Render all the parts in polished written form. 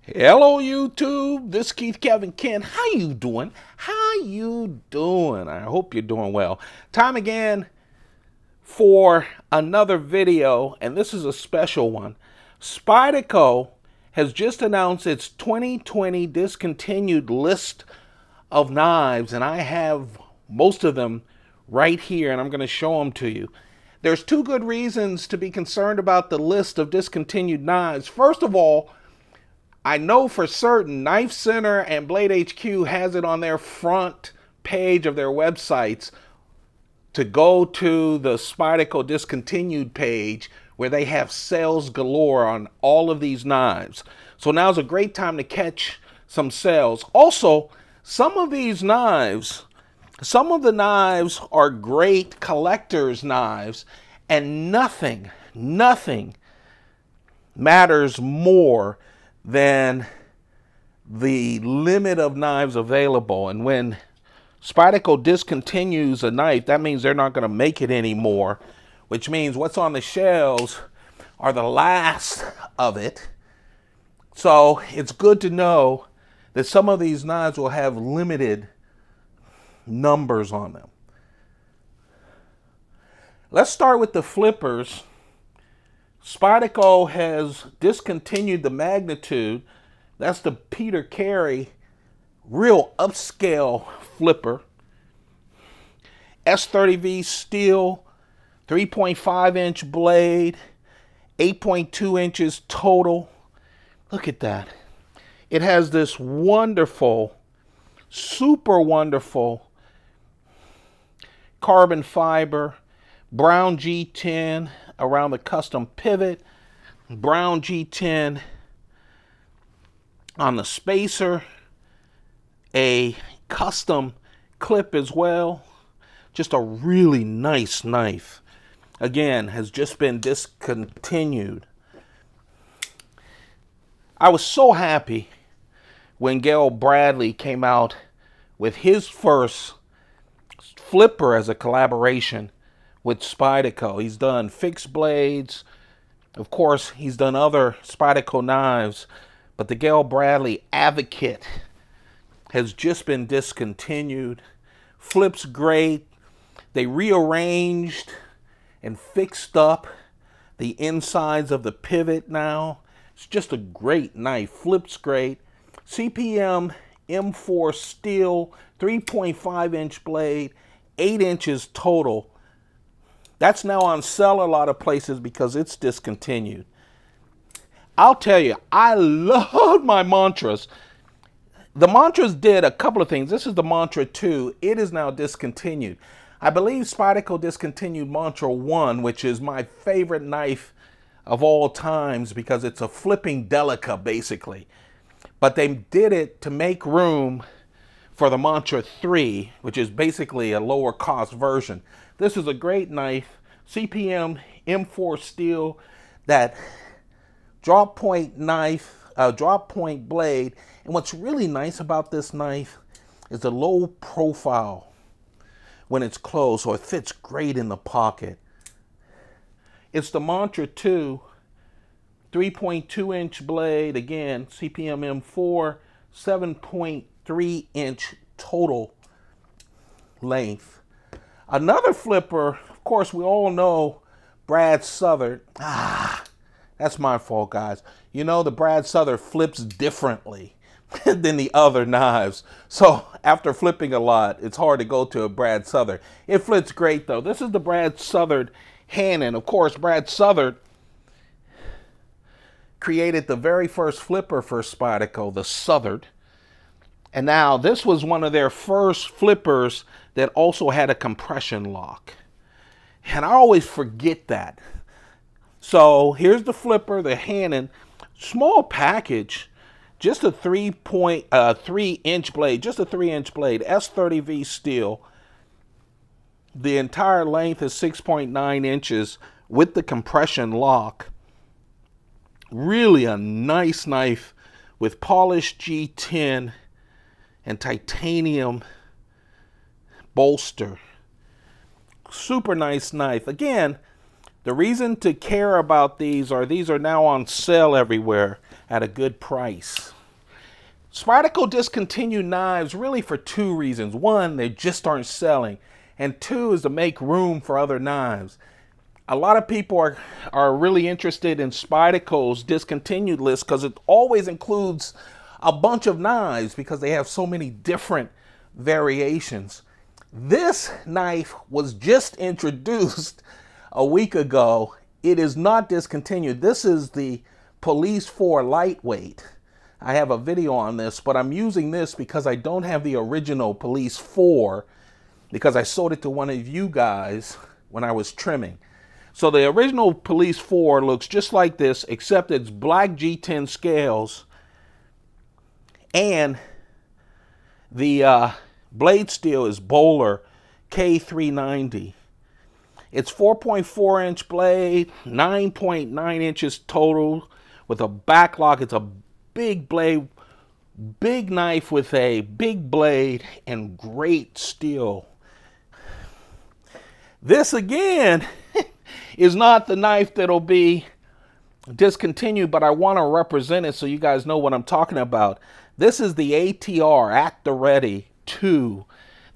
Hello YouTube, this is Keith Kevin Ken. How you doing? How you doing? I hope you're doing well. Time again for another video, and this is a special one. Spyderco has just announced its 2020 discontinued list of knives, and I have most of them right here, and I'm going to show them to you. There's two good reasons to be concerned about the list of discontinued knives. First of all, I know for certain Knife Center and Blade HQ has it on their front page of their websites to go to the Spyderco Discontinued page where they have sales galore on all of these knives. So now's a great time to catch some sales. Also, some of these knives, some of the knives are great collector's knives, and nothing matters more than the limit of knives available. And when Spyderco discontinues a knife, that means they're not going to make it anymore, which means what's on the shelves are the last of it. So it's good to know that some of these knives will have limited numbers on them. Let's start with the flippers. Spyderco has discontinued the Magnitude. That's the Peter Carey real upscale flipper. S30V steel, 3.5-inch blade, 8.2 inches total. Look at that. It has this wonderful, super wonderful carbon fiber, brown G10 around the custom pivot, brown G10 on the spacer, a custom clip as well. Just a really nice knife. Again, has just been discontinued. I was so happy when Gail Bradley came out with his first flipper as a collaboration with Spyderco. He's done fixed blades. Of course, he's done other Spyderco knives, but the Gail Bradley Advocate has just been discontinued. Flips great. They rearranged and fixed up the insides of the pivot now. It's just a great knife. Flips great. CPM M4 steel, 3.5-inch blade, 8 inches total. That's now on sale a lot of places because it's discontinued. I'll tell you, I love my Mantras. The Mantras did a couple of things. This is the Mantra 2. It is now discontinued. I believe Spyderco discontinued Mantra 1, which is my favorite knife of all times because it's a flipping Delica, basically. But they did it to make room for the Mantra 3, which is basically a lower cost version. This is a great knife, CPM M4 steel, that drop point knife, drop point blade. And what's really nice about this knife is the low profile when it's closed, so it fits great in the pocket. It's the Mantra 2, 3.2-inch blade, again, CPM M4, 7.3-inch total length. Another flipper, of course, we all know Brad Southard. That's my fault, guys. You know, the Brad Southard flips differently than the other knives. So after flipping a lot, it's hard to go to a Brad Southard. It flips great, though. This is the Brad Southard Hannon. Of course, Brad Southard created the very first flipper for Spyderco, the Southard. And now this was one of their first flippers that also had a compression lock. And I always forget that. So here's the flipper, the Hannon, small package, just a 3.3-inch blade, just a 3-inch blade, S30V steel. The entire length is 6.9 inches with the compression lock. Really a nice knife with polished G10 and titanium bolster. Super nice knife. Again, The reason to care about these are now on sale everywhere at a good price. Spyderco discontinued knives really for two reasons. One, they just aren't selling. And two is to make room for other knives. A lot of people are really interested in Spyderco's discontinued list because it always includes a bunch of knives because they have so many different variations. This knife was just introduced a week ago. It is not discontinued. This is the Police 4 Lightweight. I have a video on this, but I'm using this because I don't have the original Police 4 because I sold it to one of you guys when I was trimming. So the original Police 4 looks just like this, except it's black G10 scales, and the blade steel is Bowler K390. It's 4.4 inch blade, 9.9 inches total with a backlock. It's a big blade, big knife with a big blade and great steel. This again is not the knife that'll be discontinued, but I want to represent it so you guys know what I'm talking about. This is the ATR Act Ready 2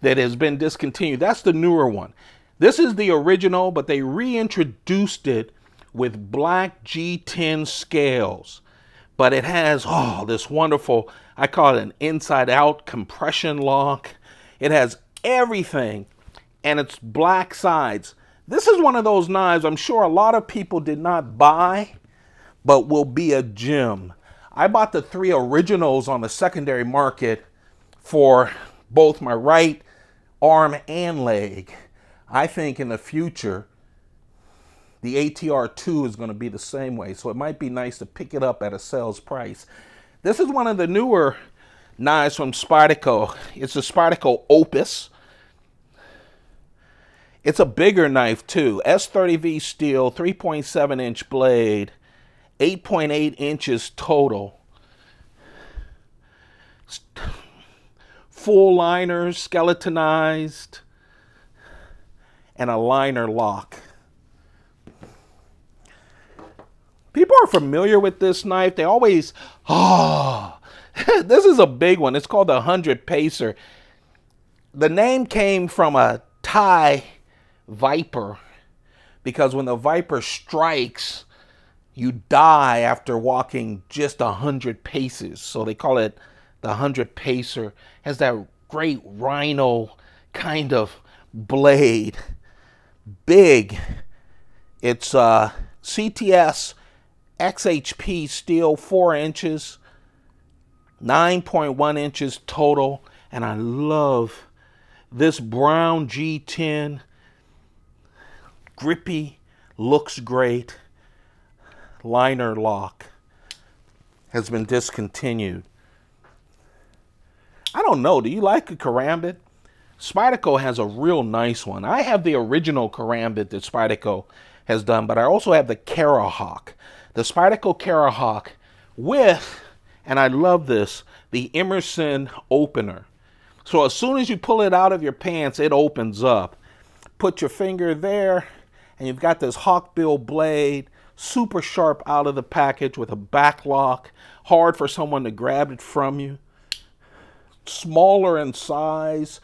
that has been discontinued. That's the newer one. This is the original, but they reintroduced it with black G10 scales. But it has, oh, this wonderful, I call it an inside-out compression lock. It has everything, and it's black sides. This is one of those knives I'm sure a lot of people did not buy, but will be a gem. I bought the 3 originals on the secondary market for both my right arm and leg. I think in the future, the ATR 2 is going to be the same way, so it might be nice to pick it up at a sales price. This is one of the newer knives from Spyderco. It's a Spyderco Opus. It's a bigger knife too. S30V steel, 3.7 inch blade, 8.8 inches total. Full liners, skeletonized, and a liner lock. People are familiar with this knife. They always, this is a big one. It's called the 100 Pacer. The name came from a Thai viper, because when the viper strikes, you die after walking just 100 paces. So they call it the 100 Pacer. It has that great rhino kind of blade. Big. It's CTS XHP steel, 4 inches, 9.1 inches total. And I love this brown G10. Grippy, looks great. Liner lock has been discontinued. I don't know, do you like a Karambit? Spyderco has a real nice one. I have the original Karambit that Spyderco has done, but I also have the Karahawk. The Spyderco Karahawk with, and I love this, the Emerson opener. So as soon as you pull it out of your pants, it opens up. Put your finger there, and you've got this hawkbill blade, super sharp out of the package with a back lock, hard for someone to grab it from you. Smaller in size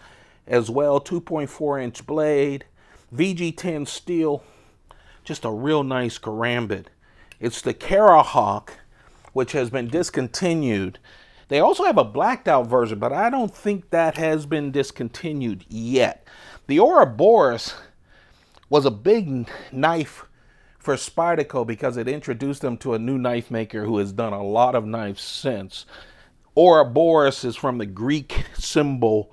as well, 2.4 inch blade, VG10 steel, just a real nice Karambit. It's the Karahawk, which has been discontinued. They also have a blacked out version, but I don't think that has been discontinued yet. The Boris was a big knife for Spyderco because it introduced them to a new knife maker who has done a lot of knives since. Boris is from the Greek symbol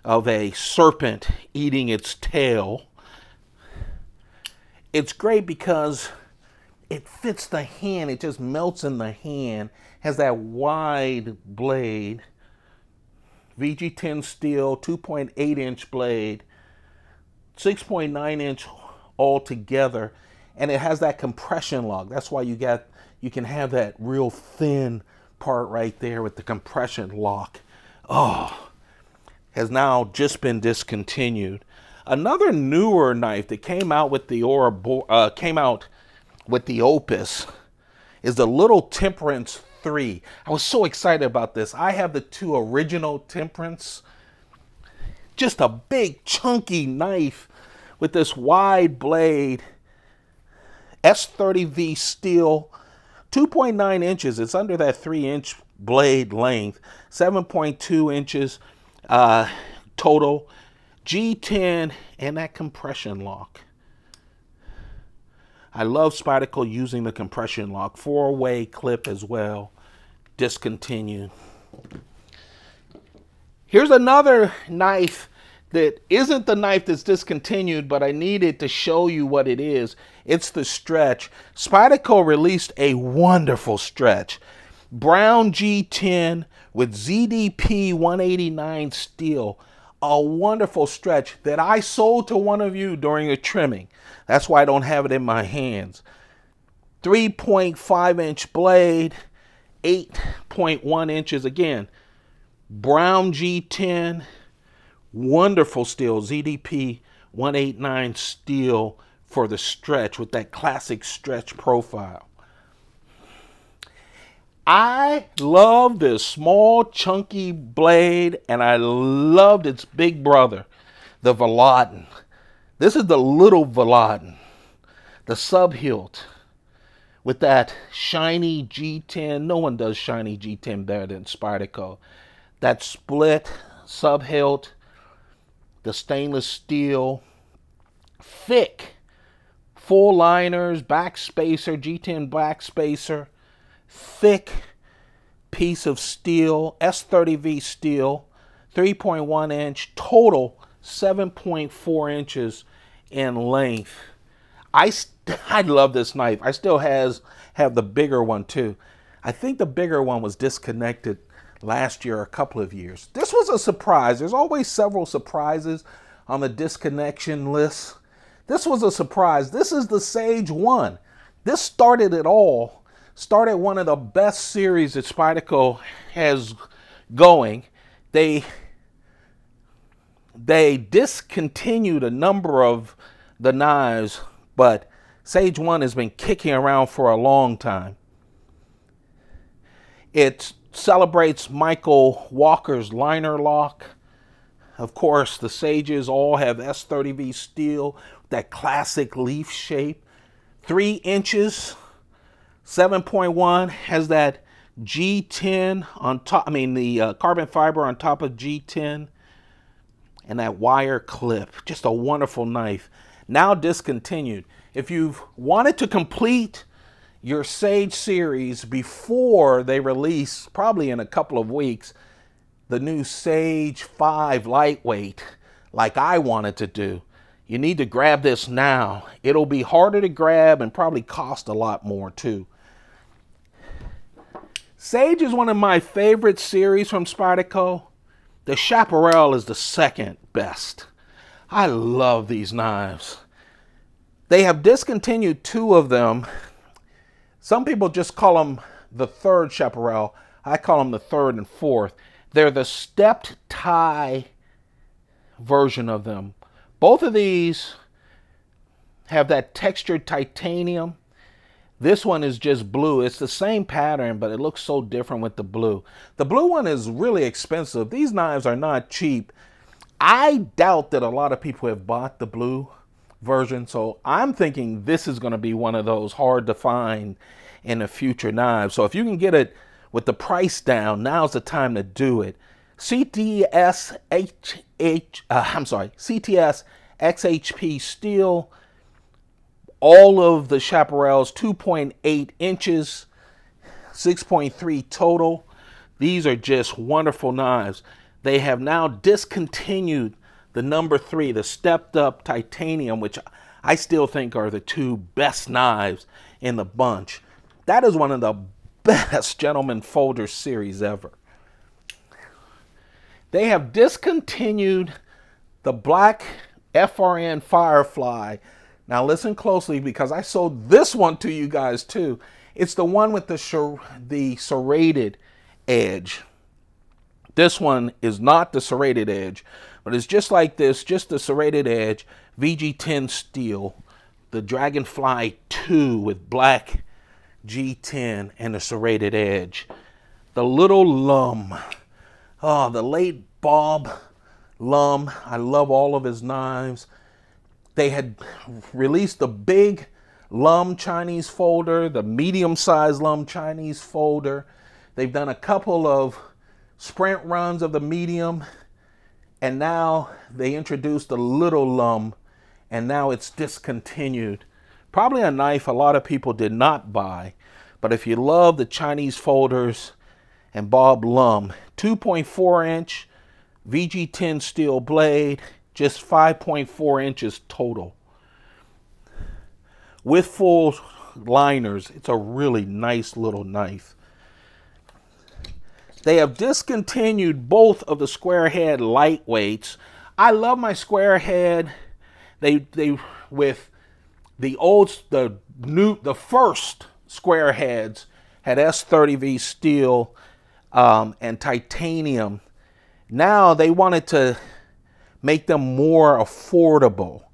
of a serpent eating its tail. It's great because it fits the hand. It just melts in the hand. Has that wide blade. VG10 steel, 2.8 inch blade, 6.9 inch altogether, and it has that compression lock. That's why you can have that real thin part right there with the compression lock. Oh, has now just been discontinued. Another newer knife that came out with the Opus is the Little Temperance 3. I was so excited about this. I have the 2 original Temperance. Just a big chunky knife with this wide blade, S30V steel, 2.9 inches. It's under that 3-inch blade length, 7.2 inches total, G10, and that compression lock. I love Spyderco using the compression lock, 4-way clip as well, discontinued. Here's another knife that isn't the knife that's discontinued, but I needed to show you what it is. It's the Stretch. Spyderco released a wonderful Stretch. Brown G10 with ZDP 189 steel. A wonderful Stretch that I sold to one of you during a trimming. That's why I don't have it in my hands. 3.5-inch blade, 8.1 inches. Again, brown G10, wonderful steel, ZDP 189 steel for the Stretch with that classic Stretch profile. I love this small, chunky blade, and I loved its big brother, the Vulajin. This is the little Vulajin, the sub-hilt, with that shiny G10. No one does shiny G10 better than Spyderco. That split sub-hilt, the stainless steel, thick, full liners, back spacer, G10 back spacer, thick piece of steel, S30V steel, 3.1 inch, total 7.4 inches in length. I love this knife. I still have the bigger one too. I think the bigger one was disconnected last year, a couple of years. This was a surprise. There's always several surprises on the disconnection list. This was a surprise. This is the Sage 1. This started it all. Started one of the best series that Spyderco has going. They discontinued a number of the knives, but Sage 1 has been kicking around for a long time. It celebrates Michael Walker's liner lock. Of course, the Sages all have S30V steel, that classic leaf shape. 3 inches, 7.1, has that G10 on top, the carbon fiber on top of G10, and that wire clip. Just a wonderful knife. Now discontinued. If you've wanted to complete your Sage series before they release, probably in a couple of weeks, the new Sage 5 lightweight, like I wanted to do, you need to grab this now. It'll be harder to grab and probably cost a lot more too. Sage is one of my favorite series from Spyderco. The Chaparral is the second best. I love these knives. They have discontinued 2 of them. Some people just call them the third Chaparral. I call them the third and fourth. They're the stepped tie version of them. Both of these have that textured titanium. This one is just blue. It's the same pattern, but it looks so different with the blue. The blue one is really expensive. These knives are not cheap. I doubt that a lot of people have bought the blue version, so I'm thinking this is going to be one of those hard to find in the future knives. So if you can get it with the price down, now's the time to do it. CTS XHP steel. All of the Chaparrals, 2.8 inches, 6.3 total. These are just wonderful knives. They have now discontinued the number 3, the stepped up titanium, which I still think are the 2 best knives in the bunch. That is one of the best Gentleman Folder series ever. They have discontinued the black FRN Firefly. Now listen closely, because I sold this one to you guys too. It's the one with the serrated edge. This one is not the serrated edge. But it's just like this, just the serrated edge, VG10 steel, the Dragonfly 2 with black G10 and a serrated edge. The Little Lum. Oh, the late Bob Lum. I love all of his knives. They had released the big Lum Chinese folder, the medium-sized Lum Chinese folder. They've done a couple of sprint runs of the medium, and now they introduced the Little Lum, and now it's discontinued. Probably a knife a lot of people did not buy, but if you love the Chinese folders and Bob Lum, 2.4 inch VG10 steel blade, just 5.4 inches total. With full liners, it's a really nice little knife. They have discontinued both of the square head lightweights. I love my square head. They with the first square heads had S30V steel and titanium. Now they wanted to make them more affordable.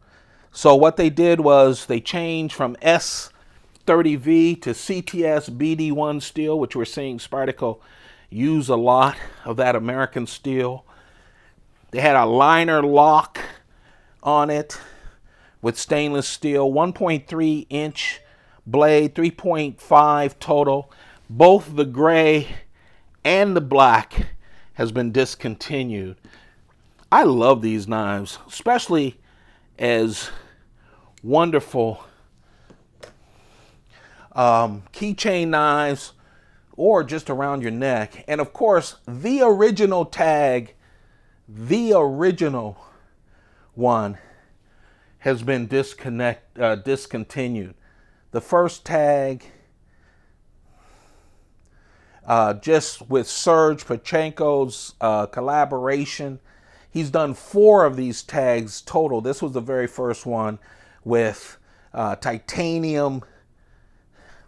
So what they did was they changed from S30V to CTS BD1 steel, which we're seeing Spyderco use a lot of that American steel. They had a liner lock on it with stainless steel, 1.3 inch blade, 3.5 total. Both the gray and the black has been discontinued. I love these knives, especially as wonderful keychain knives or just around your neck. And of course, the original tag, the original one, has been discontinued. The first tag, just with Serge Pachenko's collaboration. He's done 4 of these tags total. This was the very first one with titanium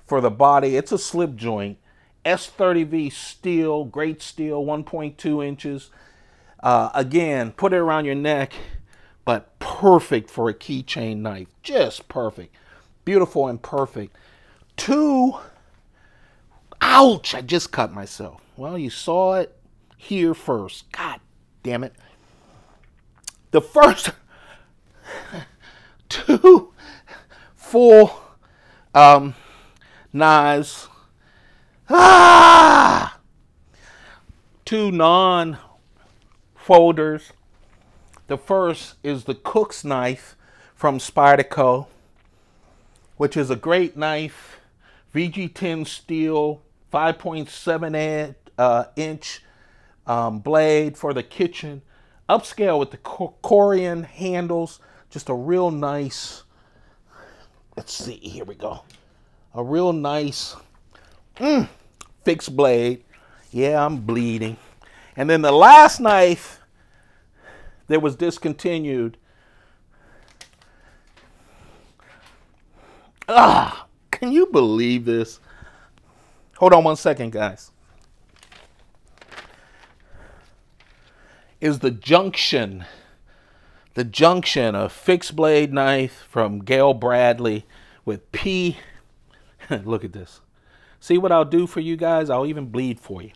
for the body. It's a slip joint. S30V steel, great steel, 1.2 inches. Again, put it around your neck, but perfect for a keychain knife. Just perfect. Beautiful and perfect. 2, ouch, I just cut myself. Well, you saw it here first. God damn it. The first 2 full knives. 2 non-folders. The first is the Cook's knife from Spyderco, which is a great knife. VG10 steel, 5.7 inch blade for the kitchen. Upscale with the Korean handles. Just a real nice, let's see, here we go. A real nice fixed blade. Yeah, I'm bleeding. And then the last knife that was discontinued. Can you believe this? Hold on one second, guys. Is the Junction. The Junction, a fixed blade knife from Gail Bradley with P. Look at this. See what I'll do for you guys? I'll even bleed for you.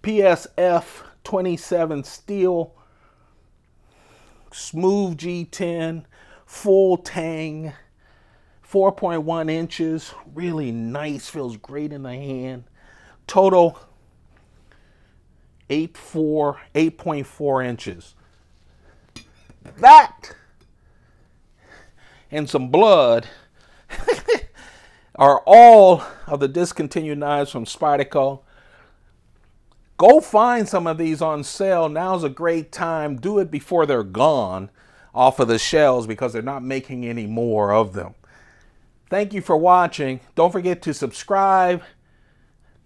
PSF 27 steel, smooth G10, full tang, 4.1 inches, really nice, feels great in the hand. Total 8.4 inches. That and some blood are all of the discontinued knives from Spyderco. Go find some of these on sale. Now's a great time. Do it before they're gone off of the shelves because they're not making any more of them. Thank you for watching. Don't forget to subscribe.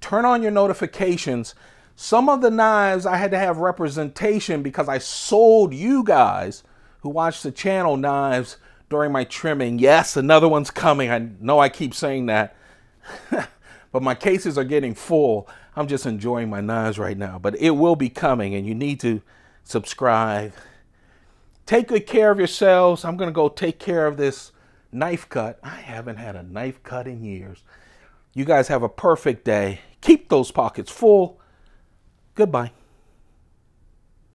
Turn on your notifications. Some of the knives I had to have representation because I sold you guys who watch the channel knives during my trimming. Yes, another one's coming. I know I keep saying that. But my cases are getting full. I'm just enjoying my knives right now. But it will be coming, and you need to subscribe. Take good care of yourselves. I'm going to go take care of this knife cut. I haven't had a knife cut in years. You guys have a perfect day. Keep those pockets full. Goodbye.